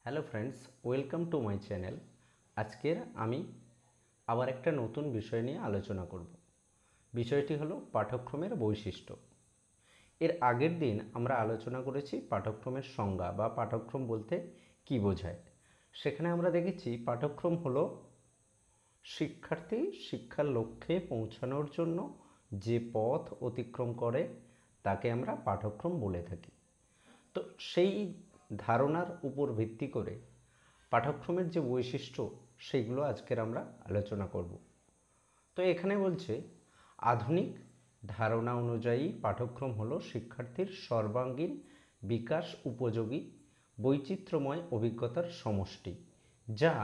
Hello friends, welcome to my channel. আজকের আমি আবার একটা নতুন বিষয় নিয়ে আলোচনা করব। বিষয়টি হলো পাঠ্যক্রমের বৈশিষ্ট্য। এর আগের দিন আমরা আলোচনা করেছি পাঠ্যক্রমের সংজ্ঞা বা পাঠ্যক্রম বলতে কী বোঝায়। সেখানে আমরা দেখেছি পাঠ্যক্রম হলো শিক্ষার্থী শিক্ষার লক্ষ্যে পৌঁছানোর জন্য যে পথ অতিক্রম করে তাকে আমরা পাঠ্যক্রম বলে থাকি। তো সেই ধারণার উপর ভিত্তি করে পাঠ্যক্রমের যে বৈশিষ্ট্য সেইগুলো আজকের আমরা আলোচনা করব। তো এখানে বলছে আধুনিক ধারণা অনুযায়ী পাঠ্যক্রম হলো শিক্ষার্থীর সর্বাঙ্গীন বিকাশ উপযোগী বৈচিত্র্যময় অভিজ্ঞতার সমষ্টি, যা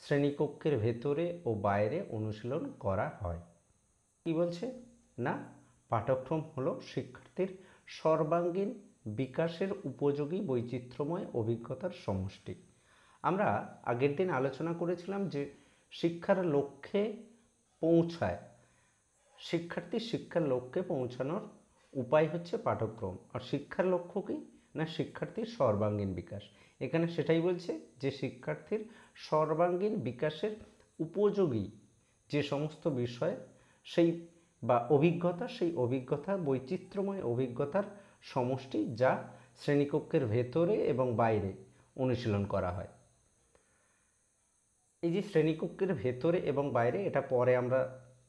শ্রেণীকক্ষের ভেতরে ও বাইরে অনুশীলন করা হয়। কি বলছে না, পাঠ্যক্রম হলো শিক্ষার্থীর সর্বাঙ্গীন বিকাশের উপযোগী বৈচিত্র্যময় অভিজ্ঞতার সমষ্টি। আমরা আগের দিন আলোচনা করেছিলাম যে শিক্ষার লক্ষ্যে পৌঁছায়, শিক্ষার্থী শিক্ষার লক্ষ্যে পৌঁছানোর উপায় হচ্ছে পাঠ্যক্রম। আর শিক্ষার লক্ষ্য কি না, শিক্ষার্থীর সর্বাঙ্গীন বিকাশ। এখানে সেটাই বলছে যে শিক্ষার্থীর সর্বাঙ্গীন বিকাশের উপযোগী যে সমস্ত বিষয় সেই বা অভিজ্ঞতা, সেই অভিজ্ঞতা বৈচিত্র্যময় অভিজ্ঞতার সমষ্টি, যা শ্রেণীকক্ষের ভেতরে এবং বাইরে অনুশীলন করা হয়। এই যে শ্রেণীকক্ষের ভেতরে এবং বাইরে, এটা পরে আমরা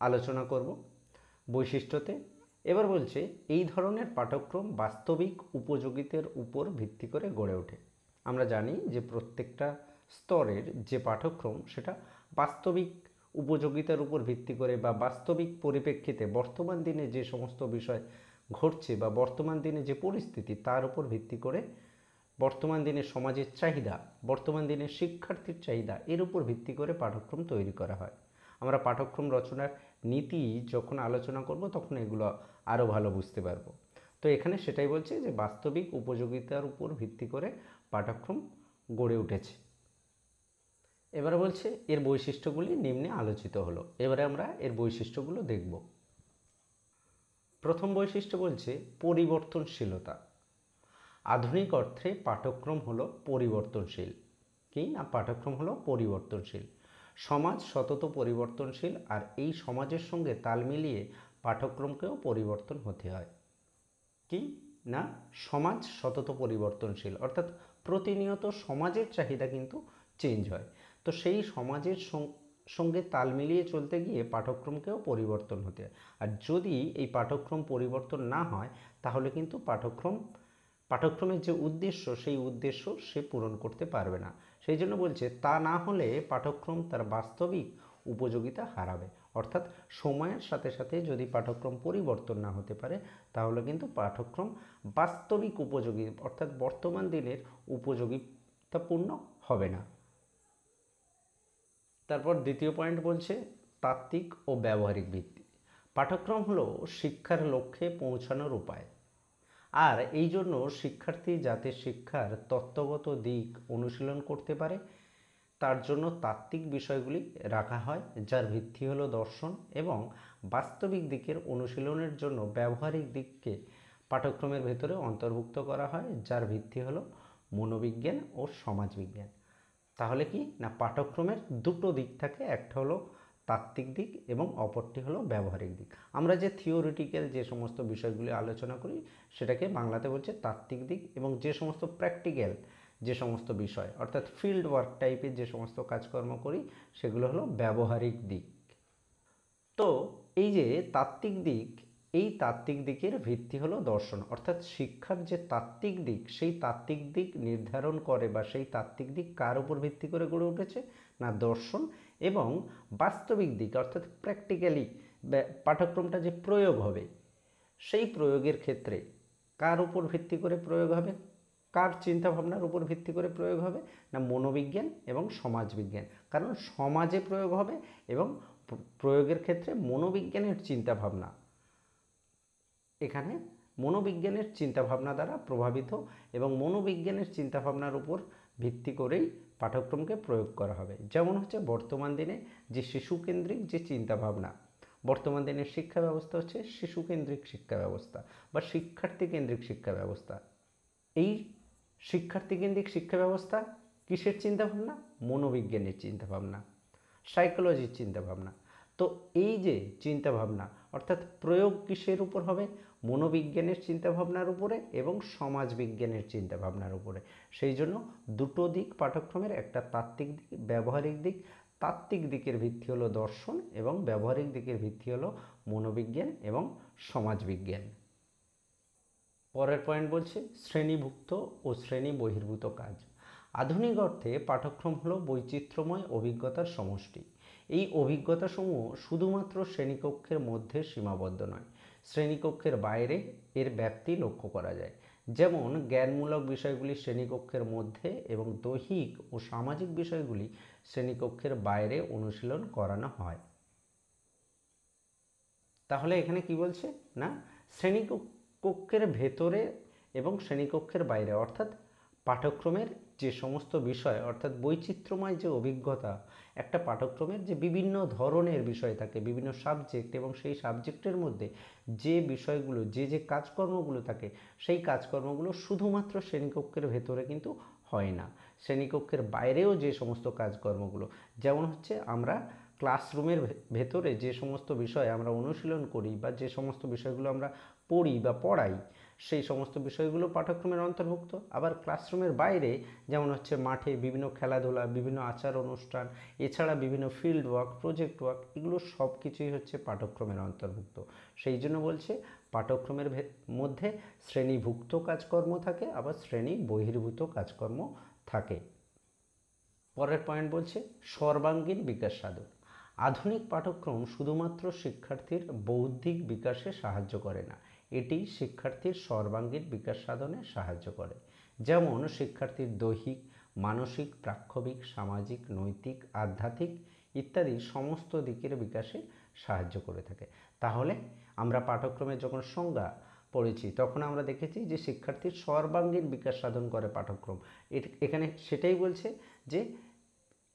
আলোচনা করব বৈশিষ্ট্যতে। এবার বলছে এই ধরনের পাঠ্যক্রম বাস্তবিক উপযোগিতার উপর ভিত্তি করে গড়ে ওঠে। আমরা জানি যে প্রত্যেকটা স্তরের যে পাঠ্যক্রম সেটা বাস্তবিক উপযোগিতার উপর ভিত্তি করে বা বাস্তবিক পরিপ্রেক্ষিতে বর্তমান দিনে যে সমস্ত বিষয় ঘটছে বা বর্তমান দিনে যে পরিস্থিতি তার উপর ভিত্তি করে, বর্তমান দিনের সমাজের চাহিদা, বর্তমান দিনের শিক্ষার্থীর চাহিদা, এর উপর ভিত্তি করে পাঠ্যক্রম তৈরি করা হয়। আমরা পাঠ্যক্রম রচনার নীতি যখন আলোচনা করব তখন এগুলো আরও ভালো বুঝতে পারব। তো এখানে সেটাই বলছে যে বাস্তবিক উপযোগিতার উপর ভিত্তি করে পাঠ্যক্রম গড়ে উঠেছে। এবারে বলছে এর বৈশিষ্ট্যগুলি নিম্নে আলোচিত হলো। এবারে আমরা এর বৈশিষ্ট্যগুলো দেখব। প্রথম বৈশিষ্ট্য বলছে পরিবর্তনশীলতা। আধুনিক অর্থে পাঠ্যক্রম হলো পরিবর্তনশীল। কি না, পাঠ্যক্রম হলো পরিবর্তনশীল। সমাজ সতত পরিবর্তনশীল, আর এই সমাজের সঙ্গে তাল মিলিয়ে পাঠ্যক্রমকেও পরিবর্তন হতে হয়। কি না, সমাজ সতত পরিবর্তনশীল, অর্থাৎ প্রতিনিয়ত সমাজের চাহিদা কিন্তু চেঞ্জ হয়। তো সেই সমাজের সঙ্গে তাল মিলিয়ে চলতে গিয়ে পাঠ্যক্রমকেও পরিবর্তন হতে হয়। আর যদি এই পাঠ্যক্রম পরিবর্তন না হয় তাহলে কিন্তু পাঠ্যক্রমের যে উদ্দেশ্য সেই উদ্দেশ্য সে পূরণ করতে পারবে না। সেই জন্য বলছে তা না হলে পাঠ্যক্রম তার বাস্তবিক উপযোগিতা হারাবে। অর্থাৎ সময়ের সাথে সাথে যদি পাঠ্যক্রম পরিবর্তন না হতে পারে তাহলে কিন্তু পাঠ্যক্রম বাস্তবিক উপযোগী অর্থাৎ বর্তমান দিনের উপযোগিতাপূর্ণ হবে না। তারপর দ্বিতীয় পয়েন্ট বলছে তাত্ত্বিক ও ব্যবহারিক ভিত্তি। পাঠ্যক্রম হলো শিক্ষার লক্ষ্যে পৌঁছানোর উপায়, আর এই জন্য শিক্ষার্থী যাতে শিক্ষার তত্ত্বগত দিক অনুশীলন করতে পারে তার জন্য তাত্ত্বিক বিষয়গুলি রাখা হয়, যার ভিত্তি হলো দর্শন, এবং বাস্তবিক দিকের অনুশীলনের জন্য ব্যবহারিক দিককে পাঠ্যক্রমের ভেতরে অন্তর্ভুক্ত করা হয়, যার ভিত্তি হলো মনোবিজ্ঞান ও সমাজবিজ্ঞান। তাহলে কি না, পাঠ্যক্রমের দুটো দিক থাকে, একটা হলো তাত্ত্বিক দিক এবং অপরটি হলো ব্যবহারিক দিক। আমরা যে থিওরিটিক্যাল যে সমস্ত বিষয়গুলি আলোচনা করি সেটাকে বাংলাতে বলছে তাত্ত্বিক দিক, এবং যে সমস্ত প্র্যাকটিক্যাল যে সমস্ত বিষয় অর্থাৎ ফিল্ড ওয়ার্ক টাইপের যে সমস্ত কাজকর্ম করি সেগুলো হলো ব্যবহারিক দিক। তো এই যে তাত্ত্বিক দিক, এই তাত্ত্বিক দিকের ভিত্তি হলো দর্শন, অর্থাৎ শিক্ষার যে তাত্ত্বিক দিক সেই তাত্ত্বিক দিক নির্ধারণ করে বা সেই তাত্ত্বিক দিক কার উপর ভিত্তি করে গড়ে উঠেছে না, দর্শন। এবং বাস্তবিক দিক অর্থাৎ প্র্যাকটিক্যালি পাঠ্যক্রমটা যে প্রয়োগ হবে সেই প্রয়োগের ক্ষেত্রে কার উপর ভিত্তি করে প্রয়োগ হবে, কার চিন্তাভাবনার উপর ভিত্তি করে প্রয়োগ হবে না, মনোবিজ্ঞান এবং সমাজবিজ্ঞান। কারণ সমাজে প্রয়োগ হবে এবং প্রয়োগের ক্ষেত্রে মনোবিজ্ঞানের চিন্তাভাবনা, এখানে মনোবিজ্ঞানের চিন্তাভাবনা দ্বারা প্রভাবিত এবং মনোবিজ্ঞানের চিন্তাভাবনার উপর ভিত্তি করেই পাঠ্যক্রমকে প্রয়োগ করা হবে। যেমন হচ্ছে বর্তমান দিনে যে শিশুকেন্দ্রিক যে চিন্তাভাবনা, বর্তমান দিনের শিক্ষা ব্যবস্থা হচ্ছে শিশুকেন্দ্রিক শিক্ষা ব্যবস্থা বা শিক্ষার্থী কেন্দ্রিক শিক্ষা ব্যবস্থা। এই শিক্ষার্থী কেন্দ্রিক শিক্ষা ব্যবস্থা কিসের চিন্তাভাবনা? মনোবিজ্ঞানের চিন্তাভাবনা, সাইকোলজির চিন্তাভাবনা। তো এই যে চিন্তাভাবনা অর্থাৎ প্রয়োগ কিসের উপর হবে? মনোবিজ্ঞানের চিন্তাভাবনার উপরে এবং সমাজবিজ্ঞানের চিন্তাভাবনার উপরে। সেই জন্য দুটো দিক পাঠ্যক্রমের, একটা তাত্ত্বিক দিক, ব্যবহারিক দিক। তাত্ত্বিক দিকের ভিত্তি হলো দর্শন এবং ব্যবহারিক দিকের ভিত্তি হলো মনোবিজ্ঞান এবং সমাজবিজ্ঞান। পরের পয়েন্ট বলছে শ্রেণীভুক্ত ও শ্রেণী বহির্ভূত কাজ। আধুনিক অর্থে পাঠ্যক্রম হলো বৈচিত্র্যময় অভিজ্ঞতার সমষ্টি। এই অভিজ্ঞতাসমূহ শুধুমাত্র শ্রেণীকক্ষের মধ্যে সীমাবদ্ধ নয়, শ্রেণীকক্ষের বাইরে এর ব্যাপ্তি লক্ষ্য করা যায়। যেমন জ্ঞানমূলক বিষয়গুলি শ্রেণীকক্ষের মধ্যে এবং দৈহিক ও সামাজিক বিষয়গুলি শ্রেণীকক্ষের বাইরে অনুশীলন করানো হয়। তাহলে এখানে কি বলছে না, শ্রেণীকক্ষের ভেতরে এবং শ্রেণীকক্ষের বাইরে অর্থাৎ পাঠ্যক্রমের যে সমস্ত বিষয় অর্থাৎ বৈচিত্র্যময় যে অভিজ্ঞতা, একটা পাঠ্যক্রমের যে বিভিন্ন ধরনের বিষয় থাকে, বিভিন্ন সাবজেক্ট, এবং সেই সাবজেক্টের মধ্যে যে বিষয়গুলো যে কাজকর্মগুলো থাকে, সেই কাজকর্মগুলো শুধুমাত্র শ্রেণীকক্ষের ভেতরে কিন্তু হয় না, শ্রেণীকক্ষের বাইরেও যে সমস্ত কাজকর্মগুলো, যেমন হচ্ছে আমরা ক্লাসরুমের ভেতরে যে সমস্ত বিষয় আমরা অনুশীলন করি বা যে সমস্ত বিষয়গুলো আমরা পড়ি বা পড়াই, সেই সমস্ত বিষয়গুলো পাঠ্যক্রমের অন্তর্ভুক্ত। আবার ক্লাসরুমের বাইরে যেমন হচ্ছে মাঠে বিভিন্ন খেলাধুলা, বিভিন্ন আচার অনুষ্ঠান, এছাড়া বিভিন্ন ফিল্ড ওয়ার্ক, প্রজেক্ট ওয়ার্ক, এগুলো সব কিছুই হচ্ছে পাঠ্যক্রমের অন্তর্ভুক্ত। সেই জন্য বলছে পাঠ্যক্রমের মধ্যে শ্রেণীভুক্ত কাজকর্ম থাকে, আবার শ্রেণী বহির্ভূত কাজকর্ম থাকে। পরের পয়েন্ট বলছে সর্বাঙ্গীন বিকাশ সাধন। আধুনিক পাঠ্যক্রম শুধুমাত্র শিক্ষার্থীর বৌদ্ধিক বিকাশে সাহায্য করে না, এটি শিক্ষার্থীর সর্বাঙ্গীন বিকাশ সাধনে সাহায্য করে। যেমন শিক্ষার্থীর দৈহিক, মানসিক, প্রাক্ষবিক, সামাজিক, নৈতিক, আধ্যাত্মিক ইত্যাদি সমস্ত দিকের বিকাশে সাহায্য করে থাকে। তাহলে আমরা পাঠ্যক্রমে যখন সংজ্ঞা পড়েছি তখন আমরা দেখেছি যে শিক্ষার্থীর সর্বাঙ্গীন বিকাশ সাধন করে পাঠ্যক্রম। এখানে সেটাই বলছে যে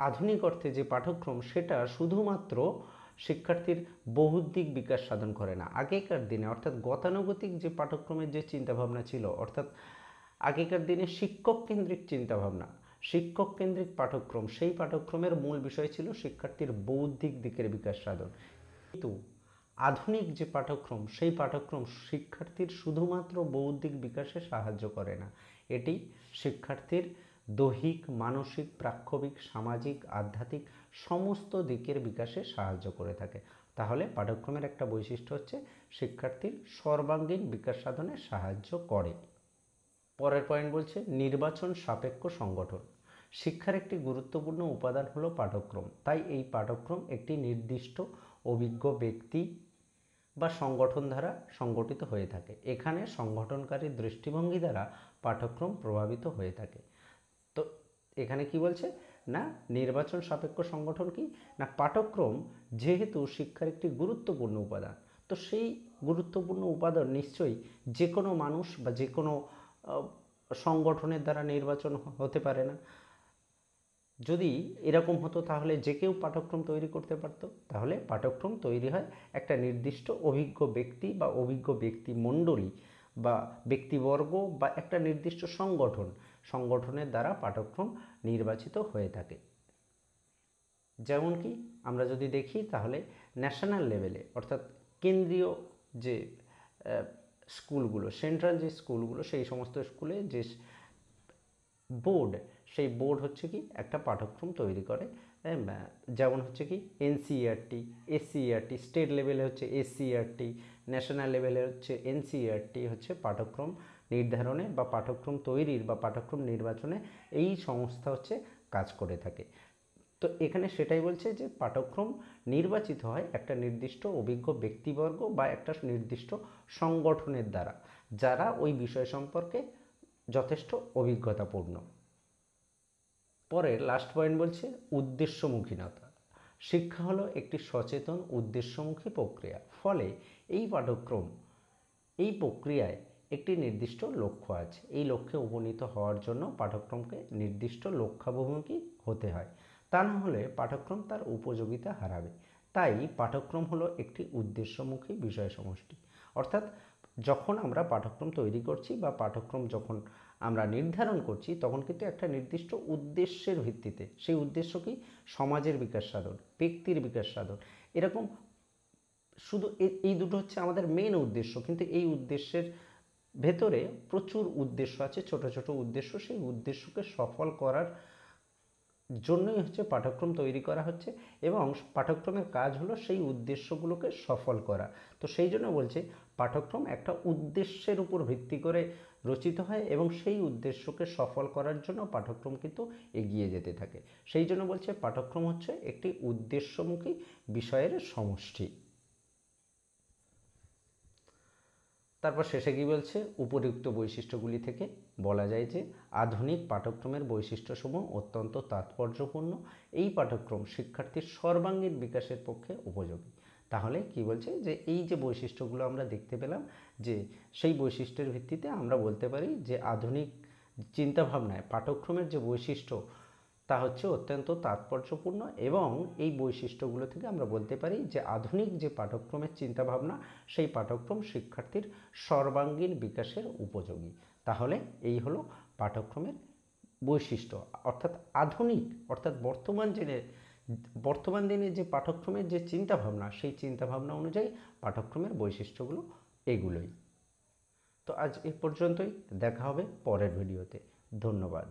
আধুনিক অর্থে যে পাঠ্যক্রম সেটা শুধুমাত্র শিক্ষার্থীর বহুদিক বিকাশ সাধন করে না। আগেকার দিনে অর্থাৎ গতানুগতিক যে পাঠ্যক্রমের যে চিন্তাভাবনা ছিল, অর্থাৎ আগেকার দিনে শিক্ষক কেন্দ্রিক চিন্তাভাবনা, শিক্ষক কেন্দ্রিক পাঠ্যক্রম, সেই পাঠ্যক্রমের মূল বিষয় ছিল শিক্ষার্থীর বৌদ্ধিক দিকের বিকাশ সাধন। কিন্তু আধুনিক যে পাঠ্যক্রম, সেই পাঠ্যক্রম শিক্ষার্থীর শুধুমাত্র বৌদ্ধিক বিকাশে সাহায্য করে না, এটি শিক্ষার্থীর দৈহিক, মানসিক, প্রাক্ষবিক, সামাজিক, আধ্যাত্মিক সমস্ত দিকের বিকাশে সাহায্য করে থাকে। তাহলে পাঠ্যক্রমের একটা বৈশিষ্ট্য হচ্ছে শিক্ষার্থীর সর্বাঙ্গীন বিকাশ সাধনে সাহায্য করে। পরের পয়েন্ট বলছে নির্বাচন সাপেক্ষ সংগঠন। শিক্ষার একটি গুরুত্বপূর্ণ উপাদান হলো পাঠ্যক্রম। তাই এই পাঠ্যক্রম একটি নির্দিষ্ট অভিজ্ঞ ব্যক্তি বা সংগঠন দ্বারা সংগঠিত হয়ে থাকে। এখানে সংগঠনকারী দৃষ্টিভঙ্গি দ্বারা পাঠ্যক্রম প্রভাবিত হয়ে থাকে। তো এখানে কি বলছে না, নির্বাচন সাপেক্ষ সংগঠন কি না, পাঠ্যক্রম যেহেতু শিক্ষার একটি গুরুত্বপূর্ণ উপাদান, তো সেই গুরুত্বপূর্ণ উপাদান নিশ্চয়ই যে কোনো মানুষ বা যে কোনো সংগঠনের দ্বারা নির্বাচন হতে পারে না। যদি এরকম হতো তাহলে যে কেউ পাঠ্যক্রম তৈরি করতে পারত। তাহলে পাঠ্যক্রম তৈরি হয় একটা নির্দিষ্ট অভিজ্ঞ ব্যক্তি বা অভিজ্ঞ ব্যক্তি মণ্ডলী বা ব্যক্তিবর্গ বা একটা নির্দিষ্ট সংগঠনের দ্বারা পাঠ্যক্রম নির্বাচিত হয়ে থাকে। যেমন কি আমরা যদি দেখি তাহলে ন্যাশনাল লেভেলে অর্থাৎ কেন্দ্রীয় যে স্কুলগুলো, সেন্ট্রাল যে স্কুলগুলো, সেই সমস্ত স্কুলে যে বোর্ড, সেই বোর্ড হচ্ছে কি একটা পাঠ্যক্রম তৈরি করে। যেমন হচ্ছে কি এনসিইআরটি, এসসিইআরটি, স্টেট লেভেলে হচ্ছে এসসিইআরটি, ন্যাশনাল লেভেলে হচ্ছে এনসিইআরটি, হচ্ছে পাঠ্যক্রম নির্ধারণে বা পাঠ্যক্রম তৈরির বা পাঠ্যক্রম নির্বাচনে এই সংস্থা হচ্ছে কাজ করে থাকে। তো এখানে সেটাই বলছে যে পাঠ্যক্রম নির্বাচিত হয় একটা নির্দিষ্ট অভিজ্ঞ ব্যক্তিবর্গ বা একটা নির্দিষ্ট সংগঠনের দ্বারা, যারা ওই বিষয় সম্পর্কে যথেষ্ট অভিজ্ঞতাপূর্ণ। পরের লাস্ট পয়েন্ট বলছে উদ্দেশ্যমুখীনতা। শিক্ষা হলো একটি সচেতন উদ্দেশ্যমুখী প্রক্রিয়া। ফলে এই প্রক্রিয়ায় একটি নির্দিষ্ট লক্ষ্য আছে। এই লক্ষ্যে উপনীত হওয়ার জন্য পাঠ্যক্রমকে নির্দিষ্ট লক্ষ্যাভিমুখী হতে হয়, তা না হলে পাঠ্যক্রম তার উপযোগিতা হারাবে। তাই পাঠ্যক্রম হলো একটি উদ্দেশ্যমুখী বিষয় সমষ্টি। অর্থাৎ যখন আমরা পাঠ্যক্রম তৈরি করছি বা পাঠ্যক্রম যখন আমরা নির্ধারণ করছি তখন কিন্তু একটা নির্দিষ্ট উদ্দেশ্যের ভিত্তিতে, সেই উদ্দেশ্য কি সমাজের বিকাশ সাধন, ব্যক্তির বিকাশ সাধন, এরকম শুধু এই দুটো হচ্ছে আমাদের মেন উদ্দেশ্য, কিন্তু এই উদ্দেশ্যের ভেতরে প্রচুর উদ্দেশ্য আছে, ছোট ছোট উদ্দেশ্য। সেই উদ্দেশ্যকে সফল করার জন্যই হচ্ছে পাঠ্যক্রম তৈরি করা হচ্ছে, এবং পাঠ্যক্রমের কাজ হলো সেই উদ্দেশ্যগুলোকে সফল করা। তো সেই জন্য বলছে পাঠ্যক্রম একটা উদ্দেশ্যের উপর ভিত্তি করে রচিত হয়, এবং সেই উদ্দেশ্যকে সফল করার জন্য পাঠ্যক্রম কিন্তু এগিয়ে যেতে থাকে। সেই জন্য বলছে পাঠ্যক্রম হচ্ছে একটি উদ্দেশ্যমুখী বিষয়ের সমষ্টি। তারপর শেষে কি বলছে, উপরিউক্ত বৈশিষ্ট্যগুলি থেকে বলা যায় যে আধুনিক পাঠ্যক্রমের বৈশিষ্ট্যসমূহ অত্যন্ত তাৎপর্যপূর্ণ। এই পাঠ্যক্রম শিক্ষার্থীর সর্বাঙ্গীন বিকাশের পক্ষে উপযোগী। তাহলে কি বলছে যে এই যে বৈশিষ্ট্যগুলো আমরা দেখতে পেলাম, যে সেই বৈশিষ্ট্যের ভিত্তিতে আমরা বলতে পারি যে আধুনিক চিন্তাভাবনায় পাঠ্যক্রমের যে বৈশিষ্ট্য তা হচ্ছে অত্যন্ত তাৎপর্যপূর্ণ, এবং এই বৈশিষ্ট্যগুলো থেকে আমরা বলতে পারি যে আধুনিক যে পাঠ্যক্রমের চিন্তাভাবনা, সেই পাঠ্যক্রম শিক্ষার্থীর সর্বাঙ্গীন বিকাশের উপযোগী। তাহলে এই হলো পাঠ্যক্রমের বৈশিষ্ট্য, অর্থাৎ আধুনিক, অর্থাৎ বর্তমান দিনে যে পাঠ্যক্রমের যে চিন্তাভাবনা, সেই চিন্তাভাবনা অনুযায়ী পাঠ্যক্রমের বৈশিষ্ট্যগুলো এগুলোই। তো আজ এ পর্যন্তই, দেখা হবে পরের ভিডিওতে। ধন্যবাদ।